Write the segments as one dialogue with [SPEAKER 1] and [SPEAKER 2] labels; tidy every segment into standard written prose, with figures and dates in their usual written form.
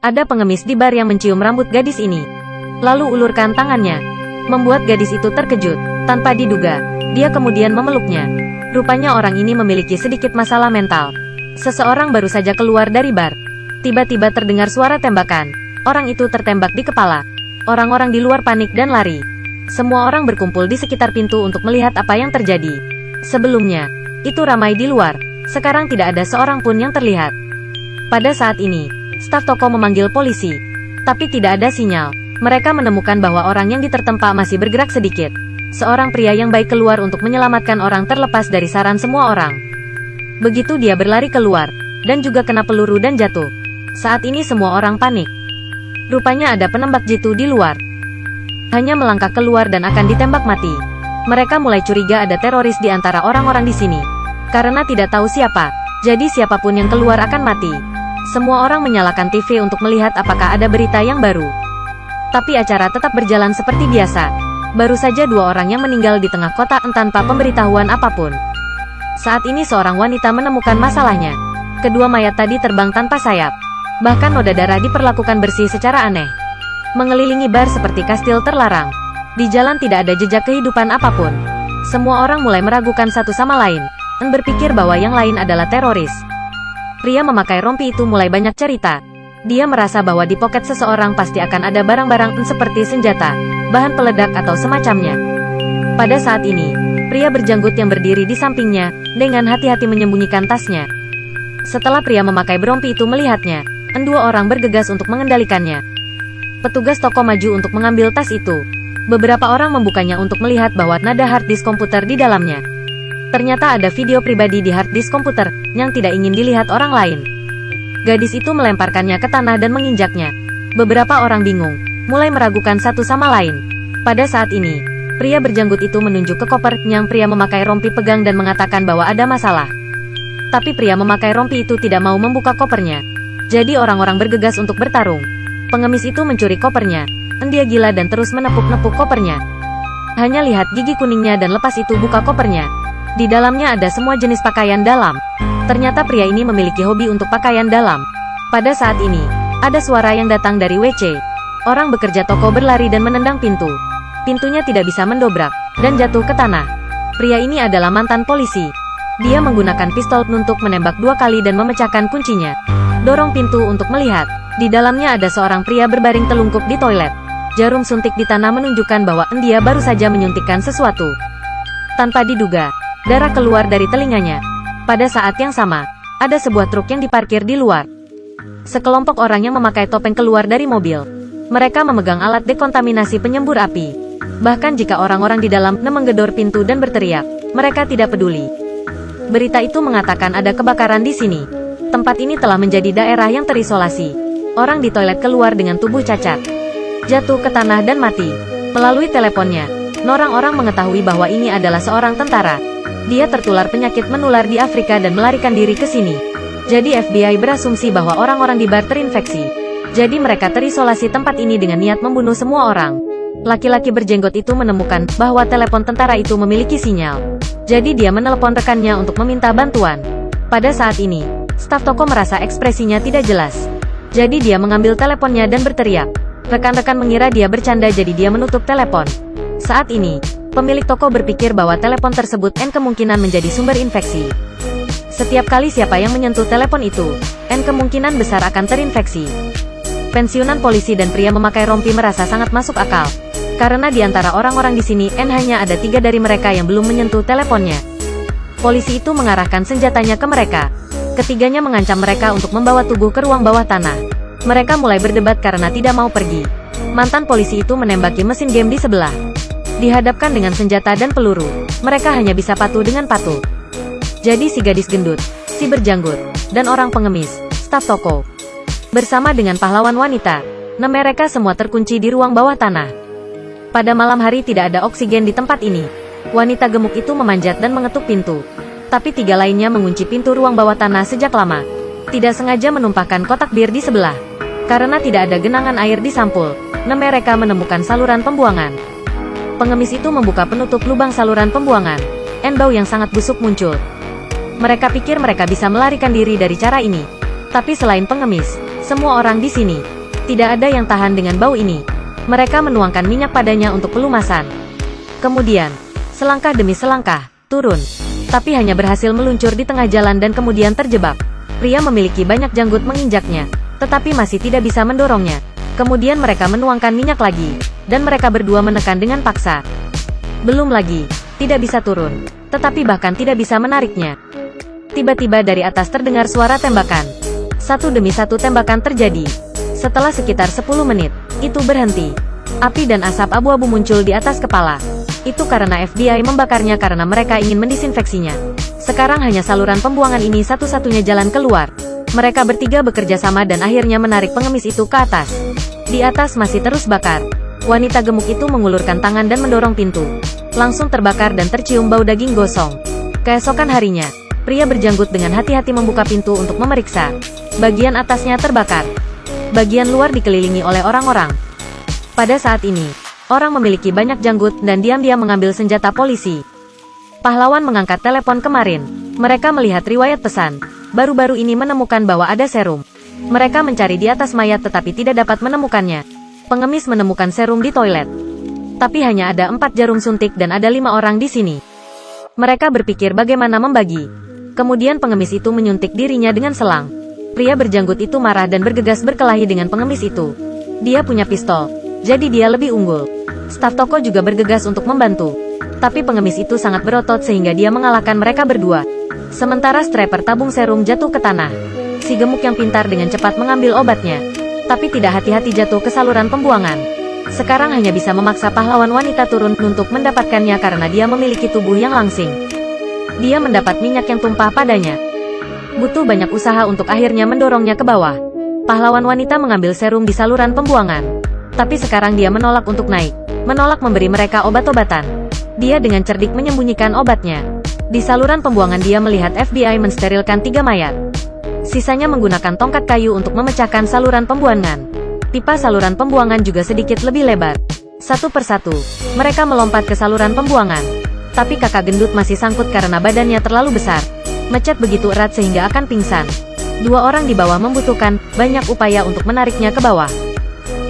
[SPEAKER 1] Ada pengemis di bar yang mencium rambut gadis ini. Lalu ulurkan tangannya. Membuat gadis itu terkejut. Tanpa diduga, dia kemudian memeluknya. Rupanya orang ini memiliki sedikit masalah mental. Seseorang baru saja keluar dari bar. Tiba-tiba terdengar suara tembakan. Orang itu tertembak di kepala. Orang-orang di luar panik dan lari. Semua orang berkumpul di sekitar pintu untuk melihat apa yang terjadi. Sebelumnya, itu ramai di luar. Sekarang tidak ada seorang pun yang terlihat. Pada saat ini, staf toko memanggil polisi. Tapi tidak ada sinyal. Mereka menemukan bahwa orang yang ditertempa masih bergerak sedikit. Seorang pria yang baik keluar untuk menyelamatkan orang terlepas dari saran semua orang. Begitu dia berlari keluar, dan juga kena peluru dan jatuh. Saat ini semua orang panik. Rupanya ada penembak jitu di luar. Hanya melangkah keluar dan akan ditembak mati. Mereka mulai curiga ada teroris di antara orang-orang di sini. Karena tidak tahu siapa, jadi siapapun yang keluar akan mati. Semua orang menyalakan TV untuk melihat apakah ada berita yang baru. Tapi acara tetap berjalan seperti biasa. Baru saja 2 orang yang meninggal di tengah kota tanpa pemberitahuan apapun. Saat ini seorang wanita menemukan masalahnya. Kedua mayat tadi terbang tanpa sayap. Bahkan noda darah diperlakukan bersih secara aneh. Mengelilingi bar seperti kastil terlarang. Di jalan tidak ada jejak kehidupan apapun. Semua orang mulai meragukan satu sama lain, dan berpikir bahwa yang lain adalah teroris. Pria memakai rompi itu mulai banyak cerita. Dia merasa bahwa di poket seseorang pasti akan ada barang-barang seperti senjata, bahan peledak atau semacamnya. Pada saat ini, pria berjanggut yang berdiri di sampingnya, dengan hati-hati menyembunyikan tasnya. Setelah pria memakai rompi itu melihatnya, 2 orang bergegas untuk mengendalikannya. Petugas toko maju untuk mengambil tas itu. Beberapa orang membukanya untuk melihat bahwa nada hard disk komputer di dalamnya. Ternyata ada video pribadi di hard disk komputer, yang tidak ingin dilihat orang lain. Gadis itu melemparkannya ke tanah dan menginjaknya. Beberapa orang bingung, mulai meragukan satu sama lain. Pada saat ini, pria berjanggut itu menunjuk ke koper yang pria memakai rompi pegang dan mengatakan bahwa ada masalah. Tapi pria memakai rompi itu tidak mau membuka kopernya. Jadi orang-orang bergegas untuk bertarung. Pengemis itu mencuri kopernya. Dia gila dan terus menepuk-nepuk kopernya. Hanya lihat gigi kuningnya dan lepas itu buka kopernya. Di dalamnya ada semua jenis pakaian dalam. Ternyata pria ini memiliki hobi untuk pakaian dalam. Pada saat ini, ada suara yang datang dari WC. Orang bekerja toko berlari dan menendang pintu. Pintunya tidak bisa mendobrak, dan jatuh ke tanah. Pria ini adalah mantan polisi. Dia menggunakan pistol untuk menembak 2 kali dan memecahkan kuncinya. Dorong pintu untuk melihat. Di dalamnya ada seorang pria berbaring telungkup di toilet. Jarum suntik di tanah menunjukkan bahwa dia baru saja menyuntikkan sesuatu. Tanpa diduga, darah keluar dari telinganya. Pada saat yang sama, ada sebuah truk yang diparkir di luar. Sekelompok orang yang memakai topeng keluar dari mobil. Mereka memegang alat dekontaminasi penyembur api. Bahkan jika orang-orang di dalam menggedor pintu dan berteriak, mereka tidak peduli. Berita itu mengatakan ada kebakaran di sini. Tempat ini telah menjadi daerah yang terisolasi. Orang di toilet keluar dengan tubuh cacat, jatuh ke tanah dan mati. Melalui teleponnya, orang-orang mengetahui bahwa ini adalah seorang tentara. Dia tertular penyakit menular di Afrika dan melarikan diri ke sini. Jadi FBI berasumsi bahwa orang-orang di bar terinfeksi. Jadi mereka terisolasi tempat ini dengan niat membunuh semua orang. Laki-laki berjenggot itu menemukan bahwa telepon tentara itu memiliki sinyal. Jadi dia menelepon rekannya untuk meminta bantuan. Pada saat ini, staf toko merasa ekspresinya tidak jelas. Jadi dia mengambil teleponnya dan berteriak. Rekan-rekan mengira dia bercanda jadi dia menutup telepon. Saat ini, pemilik toko berpikir bahwa telepon tersebut kemungkinan menjadi sumber infeksi. Setiap kali siapa yang menyentuh telepon itu, kemungkinan besar akan terinfeksi. Pensiunan polisi dan pria memakai rompi merasa sangat masuk akal. Karena di antara orang-orang di sini hanya ada 3 dari mereka yang belum menyentuh teleponnya. Polisi itu mengarahkan senjatanya ke mereka. Ketiganya mengancam mereka untuk membawa tubuh ke ruang bawah tanah. Mereka mulai berdebat karena tidak mau pergi. Mantan polisi itu menembaki mesin game di sebelah. Dihadapkan dengan senjata dan peluru, mereka hanya bisa patuh dengan patuh. Jadi si gadis gendut, si berjanggut, dan orang pengemis, staf toko. Bersama dengan pahlawan wanita, mereka semua terkunci di ruang bawah tanah. Pada malam hari tidak ada oksigen di tempat ini. Wanita gemuk itu memanjat dan mengetuk pintu. Tapi 3 lainnya mengunci pintu ruang bawah tanah sejak lama. Tidak sengaja menumpahkan kotak bir di sebelah. Karena tidak ada genangan air di sampul, mereka menemukan saluran pembuangan. Pengemis itu membuka penutup lubang saluran pembuangan. Bau yang sangat busuk muncul. Mereka pikir mereka bisa melarikan diri dari cara ini. Tapi selain pengemis, Semua orang di sini tidak ada yang tahan dengan bau ini. Mereka menuangkan minyak padanya untuk pelumasan. Kemudian, selangkah demi selangkah, turun. Tapi hanya berhasil meluncur di tengah jalan dan kemudian terjebak. Pria memiliki banyak janggut menginjaknya, tetapi masih tidak bisa mendorongnya. Kemudian mereka menuangkan minyak lagi, dan mereka berdua menekan dengan paksa. Belum lagi, tidak bisa turun, tetapi bahkan tidak bisa menariknya. Tiba-tiba dari atas terdengar suara tembakan. Satu demi satu tembakan terjadi. Setelah sekitar 10 menit, itu berhenti. Api dan asap abu-abu muncul di atas kepala. Itu karena FBI membakarnya karena mereka ingin mendisinfeksinya. Sekarang hanya saluran pembuangan ini satu-satunya jalan keluar. Mereka bertiga bekerja sama dan akhirnya menarik pengemis itu ke atas. Di atas masih terus bakar. Wanita gemuk itu mengulurkan tangan dan mendorong pintu. Langsung terbakar dan tercium bau daging gosong. Keesokan harinya, pria berjanggut dengan hati-hati membuka pintu untuk memeriksa. Bagian atasnya terbakar. Bagian luar dikelilingi oleh orang-orang. Pada saat ini, orang memiliki banyak janggut dan diam-diam mengambil senjata polisi. Pahlawan mengangkat telepon kemarin. Mereka melihat riwayat pesan. Baru-baru ini menemukan bahwa ada serum. Mereka mencari di atas mayat tetapi tidak dapat menemukannya. Pengemis menemukan serum di toilet. Tapi hanya ada 4 jarum suntik dan ada 5 orang di sini. Mereka berpikir bagaimana membagi. Kemudian pengemis itu menyuntik dirinya dengan selang. Pria berjanggut itu marah dan bergegas berkelahi dengan pengemis itu. Dia punya pistol, jadi dia lebih unggul. Staf toko juga bergegas untuk membantu. Tapi pengemis itu sangat berotot sehingga dia mengalahkan mereka berdua. Sementara strapper tabung serum jatuh ke tanah. Si gemuk yang pintar dengan cepat mengambil obatnya. Tapi tidak hati-hati jatuh ke saluran pembuangan. Sekarang hanya bisa memaksa pahlawan wanita turun untuk mendapatkannya karena dia memiliki tubuh yang langsing. Dia mendapat minyak yang tumpah padanya. Butuh banyak usaha untuk akhirnya mendorongnya ke bawah. Pahlawan wanita mengambil serum di saluran pembuangan. Tapi sekarang dia menolak untuk naik. Menolak memberi mereka obat-obatan. Dia dengan cerdik menyembunyikan obatnya. Di saluran pembuangan dia melihat FBI mensterilkan 3 mayat. Sisanya menggunakan tongkat kayu untuk memecahkan saluran pembuangan. Pipa saluran pembuangan juga sedikit lebih lebar. Satu persatu, mereka melompat ke saluran pembuangan. Tapi kakak gendut masih sangkut karena badannya terlalu besar. Mecat begitu erat sehingga akan pingsan. 2 orang di bawah membutuhkan banyak upaya untuk menariknya ke bawah.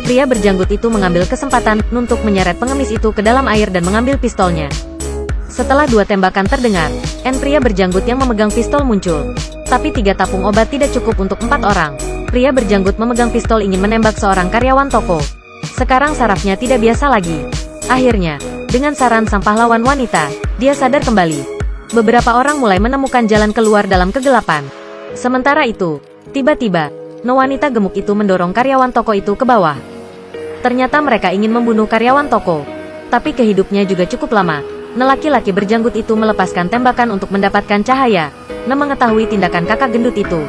[SPEAKER 1] Pria berjanggut itu mengambil kesempatan untuk menyeret pengemis itu ke dalam air dan mengambil pistolnya. Setelah 2 tembakan terdengar, pria berjanggut yang memegang pistol muncul. Tapi 3 tapung obat tidak cukup untuk 4 orang. Pria berjanggut memegang pistol ingin menembak seorang karyawan toko. Sekarang sarafnya tidak biasa lagi. Akhirnya, dengan saran sang pahlawan wanita, dia sadar kembali. Beberapa orang mulai menemukan jalan keluar dalam kegelapan. Sementara itu, tiba-tiba, wanita gemuk itu mendorong karyawan toko itu ke bawah. Ternyata mereka ingin membunuh karyawan toko. Tapi kehidupnya juga cukup lama. Laki-laki berjanggut itu melepaskan tembakan untuk mendapatkan cahaya. Mengetahui tindakan kakak gendut itu.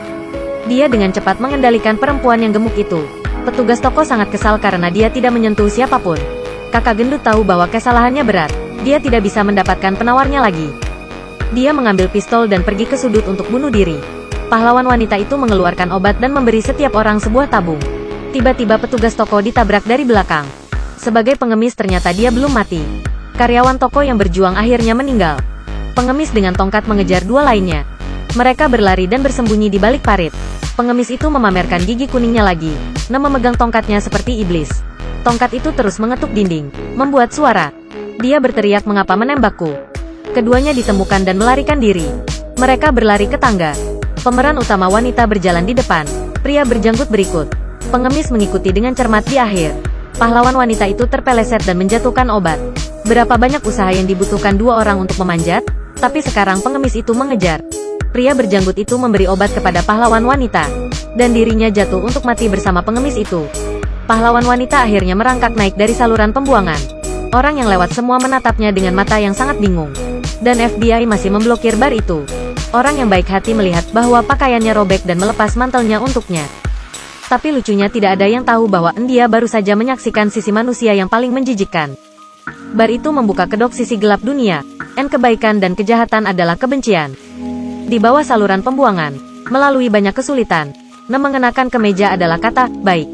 [SPEAKER 1] Dia dengan cepat mengendalikan perempuan yang gemuk itu. Petugas toko sangat kesal karena dia tidak menyentuh siapapun. Kakak gendut tahu bahwa kesalahannya berat. Dia tidak bisa mendapatkan penawarnya lagi. Dia mengambil pistol dan pergi ke sudut untuk bunuh diri. Pahlawan wanita itu mengeluarkan obat dan memberi setiap orang sebuah tabung. Tiba-tiba petugas toko ditabrak dari belakang. Sebagai pengemis ternyata dia belum mati. Karyawan toko yang berjuang akhirnya meninggal. Pengemis dengan tongkat mengejar 2 lainnya. Mereka berlari dan bersembunyi di balik parit. Pengemis itu memamerkan gigi kuningnya lagi. Memegang tongkatnya seperti iblis. Tongkat itu terus mengetuk dinding, membuat suara. Dia berteriak, "Mengapa menembakku?" Keduanya ditemukan dan melarikan diri. Mereka berlari ke tangga. Pemeran utama wanita berjalan di depan. Pria berjanggut berikut. Pengemis mengikuti dengan cermat di akhir. Pahlawan wanita itu terpeleset dan menjatuhkan obat. Berapa banyak usaha yang dibutuhkan 2 orang untuk memanjat? Tapi sekarang pengemis itu mengejar. Pria berjanggut itu memberi obat kepada pahlawan wanita. Dan dirinya jatuh untuk mati bersama pengemis itu. Pahlawan wanita akhirnya merangkak naik dari saluran pembuangan. Orang yang lewat semua menatapnya dengan mata yang sangat bingung. Dan FBI masih memblokir bar itu. Orang yang baik hati melihat bahwa pakaiannya robek dan melepas mantelnya untuknya. Tapi lucunya tidak ada yang tahu bahwa dia baru saja menyaksikan sisi manusia yang paling menjijikkan. Bar itu membuka kedok sisi gelap dunia. Kebaikan dan kejahatan adalah kebencian. Di bawah saluran pembuangan, melalui banyak kesulitan, mengenakan kemeja adalah kata baik.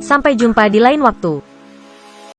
[SPEAKER 1] Sampai jumpa di lain waktu.